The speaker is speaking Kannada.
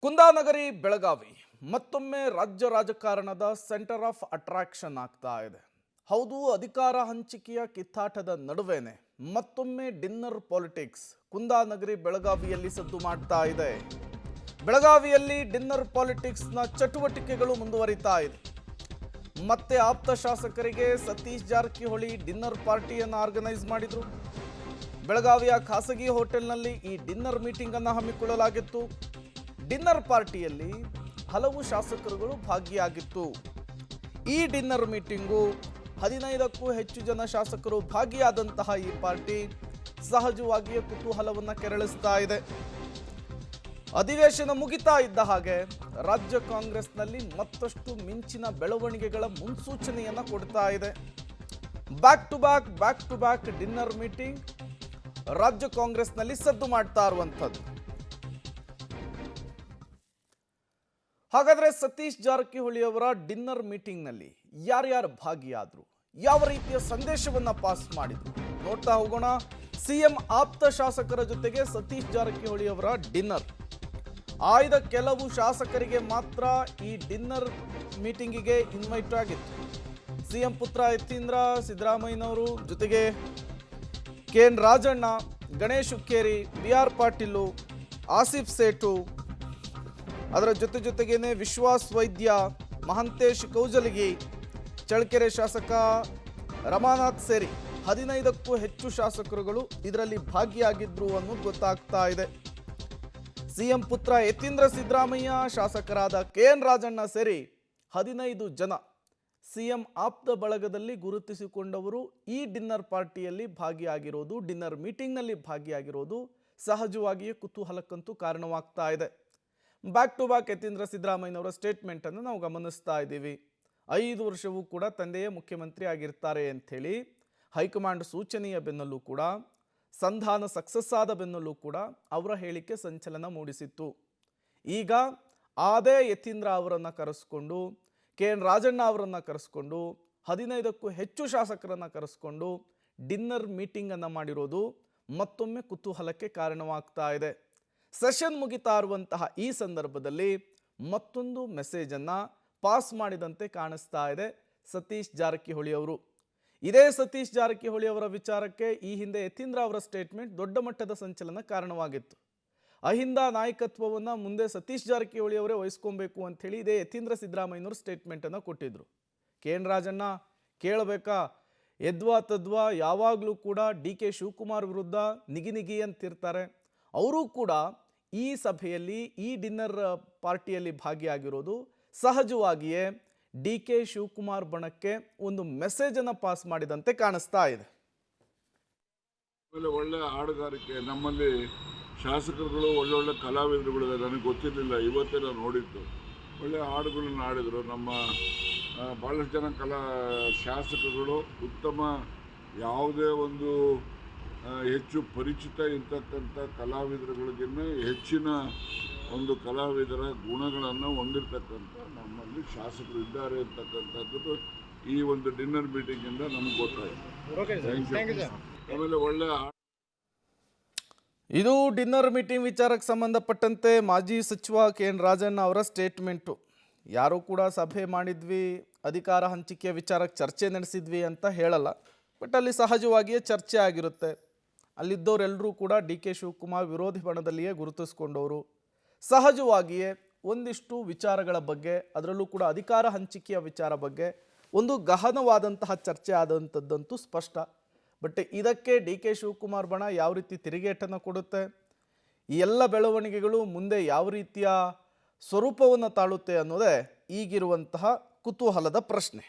ಕುಂದಾನಗರಿ ಬೆಳಗಾವಿ ಮತ್ತೊಮ್ಮೆ ರಾಜ್ಯ ರಾಜಕಾರಣದ ಸೆಂಟರ್ ಆಫ್ ಅಟ್ರಾಕ್ಷನ್ ಆಗ್ತಾ ಇದೆ. ಹೌದು, ಅಧಿಕಾರ ಹಂಚಿಕೆಯ ಕಿತ್ತಾಟದ ನಡುವೆನೆ ಮತ್ತೊಮ್ಮೆ ಡಿನ್ನರ್ ಪಾಲಿಟಿಕ್ಸ್ ಕುಂದಾನಗರಿ ಬೆಳಗಾವಿಯಲ್ಲಿ ಸದ್ದು ಮಾಡ್ತಾ ಇದೆ. ಬೆಳಗಾವಿಯಲ್ಲಿ ಡಿನ್ನರ್ ಪಾಲಿಟಿಕ್ಸ್ನ ಚಟುವಟಿಕೆಗಳು ಮುಂದುವರಿತಾ ಇದೆ. ಮತ್ತೆ ಆಪ್ತ ಶಾಸಕರಿಗೆ ಸತೀಶ್ ಜಾರಕಿಹೊಳಿ ಡಿನ್ನರ್ ಪಾರ್ಟಿಯನ್ನು ಆರ್ಗನೈಸ್ ಮಾಡಿದ್ರು. ಬೆಳಗಾವಿಯ ಖಾಸಗಿ ಹೋಟೆಲ್ನಲ್ಲಿ ಈ ಡಿನ್ನರ್ ಮೀಟಿಂಗ್ ಅನ್ನು ಹಮ್ಮಿಕೊಳ್ಳಲಾಗಿತ್ತು. ಡಿನ್ನರ್ ಪಾರ್ಟಿಯಲ್ಲಿ ಹಲವು ಶಾಸಕರುಗಳು ಭಾಗಿಯಾಗಿತ್ತು. ಈ ಡಿನ್ನರ್ ಮೀಟಿಂಗು 15ಕ್ಕೂ ಹೆಚ್ಚು ಜನ ಶಾಸಕರು ಭಾಗಿಯಾದಂತಹ ಈ ಪಾರ್ಟಿ ಸಹಜವಾಗಿಯೇ ಕುತೂಹಲವನ್ನು ಕೆರಳಿಸ್ತಾ ಇದೆ. ಅಧಿವೇಶನ ಮುಗಿತಾ ಇದ್ದ ಹಾಗೆ ರಾಜ್ಯ ಕಾಂಗ್ರೆಸ್ನಲ್ಲಿ ಮತ್ತಷ್ಟು ಮಿಂಚಿನ ಬೆಳವಣಿಗೆಗಳ ಮುನ್ಸೂಚನೆಯನ್ನು ಕೊಡ್ತಾ ಇದೆ. Back to back dinner meeting ರಾಜ್ಯ ಕಾಂಗ್ರೆಸ್ನಲ್ಲಿ ಸದ್ದು ಮಾಡ್ತಾ ಇರುವಂಥದ್ದು. ಹಾಗಾದರೆ ಸತೀಶ್ ಜಾರಕಿಹೊಳಿ ಅವರ ಡಿನ್ನರ್ ಮೀಟಿಂಗ್ನಲ್ಲಿ ಯಾರ್ಯಾರು ಭಾಗಿಯಾದರು, ಯಾವ ರೀತಿಯ ಸಂದೇಶವನ್ನು ಪಾಸ್ ಮಾಡಿದ್ರು ನೋಡ್ತಾ ಹೋಗೋಣ. ಸಿಎಂ ಆಪ್ತ ಶಾಸಕರ ಜೊತೆಗೆ ಸತೀಶ್ ಜಾರಕಿಹೊಳಿ ಅವರ ಡಿನ್ನರ್. ಆಯ್ದ ಕೆಲವು ಶಾಸಕರಿಗೆ ಮಾತ್ರ ಈ ಡಿನ್ನರ್ ಮೀಟಿಂಗಿಗೆ ಇನ್ವೈಟ್ ಆಗಿತ್ತು. ಸಿಎಂ ಪುತ್ರ ಯತೀಂದ್ರ ಸಿದ್ದರಾಮಯ್ಯನವರು ಜೊತೆಗೆ KN ರಾಜಣ್ಣ, ಗಣೇಶ್ ಹುಕ್ಕೇರಿ, BR ಪಾಟೀಲ್, ಆಸಿಫ್ ಸೇಠು, ಅದರ ಜೊತೆಗೇನೆ ವಿಶ್ವಾಸ್ ವೈದ್ಯ, ಮಹಂತೇಶ್ ಕೌಜಲಗಿ, ಚಳ್ಳಕೆರೆ ಶಾಸಕ ರಮಾನಾಥ್ ಸೇರಿ 15ಕ್ಕೂ ಹೆಚ್ಚು ಶಾಸಕರುಗಳು ಇದರಲ್ಲಿ ಭಾಗಿಯಾಗಿದ್ರು ಅನ್ನೋದು ಗೊತ್ತಾಗ್ತಾ ಇದೆ. ಸಿಎಂ ಪುತ್ರ ಯತೀಂದ್ರ ಸಿದ್ದರಾಮಯ್ಯ, ಶಾಸಕರಾದ KN ರಾಜಣ್ಣ ಸೇರಿ 15 ಜನ ಸಿಎಂ ಆಪ್ತ ಬಳಗದಲ್ಲಿ ಗುರುತಿಸಿಕೊಂಡವರು ಈ ಡಿನ್ನರ್ ಪಾರ್ಟಿಯಲ್ಲಿ ಭಾಗಿಯಾಗಿರೋದು, ಡಿನ್ನರ್ ಮೀಟಿಂಗ್ನಲ್ಲಿ ಭಾಗಿಯಾಗಿರೋದು ಸಹಜವಾಗಿಯೇ ಕುತೂಹಲಕ್ಕಂತೂ ಕಾರಣವಾಗ್ತಾ ಇದೆ. ಬ್ಯಾಕ್ ಟು ಬ್ಯಾಕ್ ಯತೀಂದ್ರ ಸಿದ್ದರಾಮಯ್ಯನವರ ಸ್ಟೇಟ್ಮೆಂಟನ್ನು ನಾವು ಗಮನಿಸ್ತಾ ಇದ್ದೀವಿ. 5 ವರ್ಷವೂ ಕೂಡ ತಂದೆಯೇ ಮುಖ್ಯಮಂತ್ರಿ ಆಗಿರ್ತಾರೆ ಅಂಥೇಳಿ ಹೈಕಮಾಂಡ್ ಸೂಚನೆಯ ಬೆನ್ನಲ್ಲೂ ಕೂಡ, ಸಂಧಾನ ಸಕ್ಸಸ್ ಆದ ಬೆನ್ನಲ್ಲೂ ಕೂಡ ಅವರ ಹೇಳಿಕೆ ಸಂಚಲನ ಮೂಡಿಸಿತ್ತು. ಈಗ ಅದೇ ಯತೀಂದ್ರ ಅವರನ್ನು ಕರೆಸ್ಕೊಂಡು, KN ರಾಜಣ್ಣ ಅವರನ್ನು ಕರೆಸ್ಕೊಂಡು, 15ಕ್ಕೂ ಹೆಚ್ಚು ಶಾಸಕರನ್ನು ಕರೆಸ್ಕೊಂಡು ಡಿನ್ನರ್ ಮೀಟಿಂಗನ್ನು ಮಾಡಿರೋದು ಮತ್ತೊಮ್ಮೆ ಕುತೂಹಲಕ್ಕೆ ಕಾರಣವಾಗ್ತಾ ಇದೆ. ಸೆಷನ್ ಮುಗಿತಾ ಇರುವಂತಹ ಈ ಸಂದರ್ಭದಲ್ಲಿ ಮತ್ತೊಂದು ಮೆಸೇಜನ್ನು ಪಾಸ್ ಮಾಡಿದಂತೆ ಕಾಣಿಸ್ತಾ ಇದೆ ಸತೀಶ್ ಜಾರಕಿಹೊಳಿ ಅವರು. ಇದೇ ಸತೀಶ್ ಜಾರಕಿಹೊಳಿ ಅವರ ವಿಚಾರಕ್ಕೆ ಈ ಹಿಂದೆ ಯತೀಂದ್ರ ಅವರ ಸ್ಟೇಟ್ಮೆಂಟ್ ದೊಡ್ಡ ಮಟ್ಟದ ಸಂಚಲನ ಕಾರಣವಾಗಿತ್ತು. ಅಹಿಂದ ನಾಯಕತ್ವವನ್ನು ಮುಂದೆ ಸತೀಶ್ ಜಾರಕಿಹೊಳಿ ಅವರೇ ವಹಿಸ್ಕೊಬೇಕು ಅಂಥೇಳಿ ಇದೇ ಯತೀಂದ್ರ ಸಿದ್ದರಾಮಯ್ಯನವರು ಸ್ಟೇಟ್ಮೆಂಟನ್ನು ಕೊಟ್ಟಿದ್ರು. KN ರಾಜಣ್ಣ ಕೇಳಬೇಕಾ, ಯದ್ವಾ ತದ್ವಾ ಯಾವಾಗಲೂ ಕೂಡ DK ಶಿವಕುಮಾರ್ ವಿರುದ್ಧ ನಿಗಿ ಅಂತಿರ್ತಾರೆ. ಅವರು ಕೂಡ ಈ ಸಭೆಯಲ್ಲಿ, ಈ ಡಿನ್ನರ್ ಪಾರ್ಟಿಯಲ್ಲಿ ಭಾಗಿಯಾಗಿರೋದು ಸಹಜವಾಗಿಯೇ DK ಶಿವಕುಮಾರ್ ಬಣಕ್ಕೆ ಒಂದು ಮೆಸೇಜನ್ನು ಪಾಸ್ ಮಾಡಿದಂತೆ ಕಾಣಿಸ್ತಾ ಇದೆ. ಒಳ್ಳೆ ಹಾಡುಗಾರಿಕೆ, ನಮ್ಮಲ್ಲಿ ಶಾಸಕರುಗಳು ಒಳ್ಳೊಳ್ಳೆ ಕಲಾವಿದರುಗಳು ನನಗೆ ಗೊತ್ತಿರಲಿಲ್ಲ, ಇವತ್ತೇ ನಾನು ನೋಡಿದ್ದು. ಒಳ್ಳೆ ಹಾಡುಗಳನ್ನು ಹಾಡಿದರು. ನಮ್ಮ ಭಾಳಷ್ಟು ಜನ ಶಾಸಕರುಗಳು ಉತ್ತಮ, ಯಾವುದೇ ಒಂದು ಹೆಚ್ಚು ಪರಿಚಿತ ಇರ್ತಕ್ಕಂಥ ಕಲಾವಿದರುಗಳಿಗಿನ್ನ ಹೆಚ್ಚಿನ ಒಂದು ಕಲಾವಿದರ ಗುಣಗಳನ್ನು ಹೊಂದಿರತಕ್ಕಂಥ ನಮ್ಮಲ್ಲಿ ಶಾಸಕರು ಇದ್ದಾರೆ ಅಂತಕ್ಕಂಥದ್ದು ಈ ಒಂದು ಡಿನ್ನರ್ ಮೀಟಿಂಗಿಂದ ನಮ್ಗೆ ಗೊತ್ತಾಯಿತು. ಆಮೇಲೆ ಒಳ್ಳೆ ಇದು ಡಿನ್ನರ್ ಮೀಟಿಂಗ್ ವಿಚಾರಕ್ಕೆ ಸಂಬಂಧಪಟ್ಟಂತೆ ಮಾಜಿ ಸಚಿವ KN ರಾಜಣ್ಣ ಅವರ ಸ್ಟೇಟ್ಮೆಂಟು. ಯಾರೂ ಕೂಡ ಸಭೆ ಮಾಡಿದ್ವಿ, ಅಧಿಕಾರ ಹಂಚಿಕೆಯ ವಿಚಾರಕ್ಕೆ ಚರ್ಚೆ ನಡೆಸಿದ್ವಿ ಅಂತ ಹೇಳಲ್ಲ. ಬಟ್ ಅಲ್ಲಿ ಸಹಜವಾಗಿಯೇ ಚರ್ಚೆ ಆಗಿರುತ್ತೆ. ಅಲ್ಲಿದ್ದವರೆಲ್ಲರೂ ಕೂಡ DK ಶಿವಕುಮಾರ್ ವಿರೋಧಿ ಬಣದಲ್ಲಿಯೇ ಗುರುತಿಸ್ಕೊಂಡವರು. ಸಹಜವಾಗಿಯೇ ಒಂದಿಷ್ಟು ವಿಚಾರಗಳ ಬಗ್ಗೆ, ಅದರಲ್ಲೂ ಕೂಡ ಅಧಿಕಾರ ಹಂಚಿಕೆಯ ವಿಚಾರ ಬಗ್ಗೆ ಒಂದು ಗಹನವಾದಂತಹ ಚರ್ಚೆ ಆದಂಥದ್ದಂತೂ ಸ್ಪಷ್ಟ. ಬಟ್ ಇದಕ್ಕೆ DK ಶಿವಕುಮಾರ್ ಬಣ ಯಾವ ರೀತಿ ತಿರುಗೇಟನ್ನು ಕೊಡುತ್ತೆ, ಈ ಎಲ್ಲ ಬೆಳವಣಿಗೆಗಳು ಮುಂದೆ ಯಾವ ರೀತಿಯ ಸ್ವರೂಪವನ್ನು ತಾಳುತ್ತೆ ಅನ್ನೋದೇ ಈಗಿರುವಂತಹ ಕುತೂಹಲದ ಪ್ರಶ್ನೆ.